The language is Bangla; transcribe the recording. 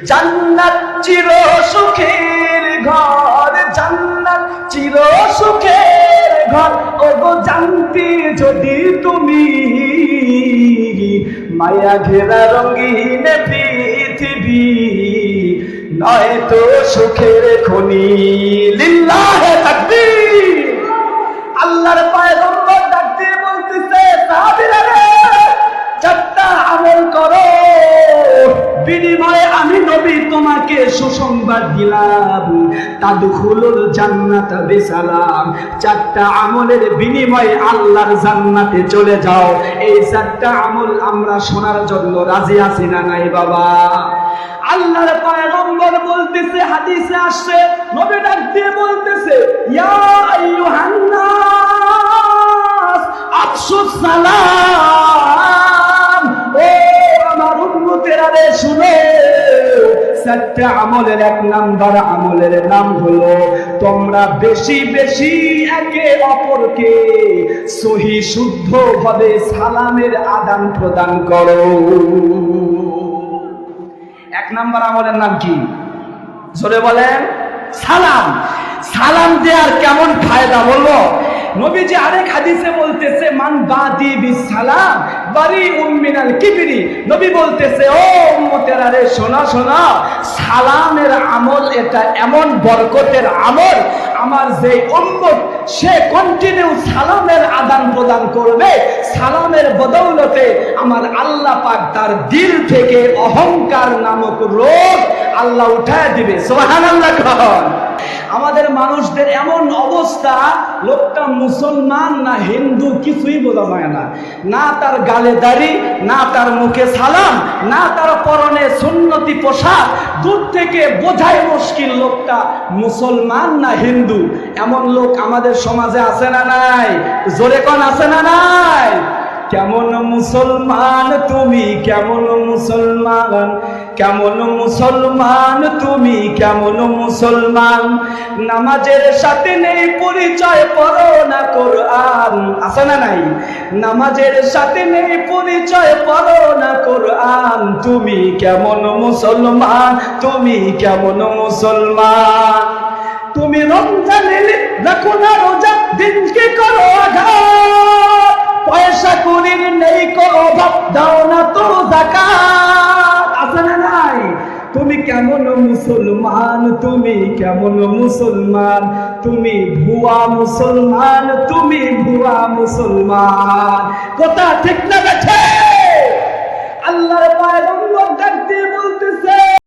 জান্নাত চির সুখের ঘর, জান্নাত চির সুখের ঘর। ওগো জানতে যদি তুমি, মায়া ঘেরা রঙিন পৃথিবী নয় তো সুখের খনি। লিল্লাহে তাকবীর। আল্লাহর পয়গম্বর ডাক দিয়ে বলতেছে, সাহাবীরা রে, চারটা আমল করো, বিনিময়ে আমি নবী তোমাকে সুসংবাদ দিলাম, তাদখুলুল জান্নাত বিসালাম। চারটা আমলের বিনিময়ে আল্লাহর জান্নাতে চলে যাও। এই চারটা আমল আমরা শোনার জন্য রাজি আছি না নাই বাবা? আল্লাহর পয়গম্বর বলতেছে, হাদিসে আসছে, নবী ডাক দিয়ে বলতেছে, ইয়া আইয়ুহান নাস আফশুস সালাম। ও আমার উম্মতেরা রে, শুনো, চারটা আমলের এক নাম্বার আমলের নাম হলো তোমরা বেশি বেশি একে অপরকে সহি শুদ্ধ ভাবে সালামের আদান প্রদান করো। এক নাম্বার আমলের নাম কি? জোরে বলেন। সালাম। সালাম দেওয়ার কেমন ফায়দা বলবো? নবীজি আরেক হাদিসে বলতেছে, মান বাদি বিসালাম বারিউম মিনাল কিবরি। নবী বলতেছে, ও উম্মতেরা রে, শোনা শোনা, সালামের আমল এটা এমন বরকতের আমল, আমার যে উম্মত সে কন্টিনিউ সালামের আদান প্রদান করবে, সালামের বদৌলতে আমার আল্লাহ পাক তার দিল থেকে অহংকার নামক রোগ আল্লাহ উঠায় দিবে। সুবহানাল্লাহ। কখন আমাদের মানুষদের এমন অবস্থা, লোকটা মুসলমান না হিন্দু কিছুই বোঝা যায় না, না তার গালে দাড়ি, না তার মুখে সালাম, না তার পরনে সুন্নতি পোশাক, দূর থেকে বোঝাই মুশকিল লোকটা মুসলমান না হিন্দু। এমন লোক আমাদের সমাজে আছে না নাই? জোরে কোন আছে না নাই? কেমন মুসলমান তুমি, কেমন মুসলমান, কেমন মুসলমান তুমি, কেমন মুসলমান, নামাজের সাথে নেই পরিচয়, পড়ো না কোরআন। আছে না নাই? নামাজের সাথে নেই পরিচয়, পড়ো না কোরআন, তুমি কেমন মুসলমান, তুমি কেমন মুসলমান। তুমি রমজান এলে রাখো না রোজা, দিনকে করো আঘাত, পয়সা কুড়ির নেই কো অভাব, দাও না তো যাকাত। আছে না নাই? তুমি কেমন মুসলমান, তুমি কেমন মুসলমান, তুমি ভুয়া মুসলমান, তুমি ভুয়া মুসলমান। কথা ঠিক না বেঠে?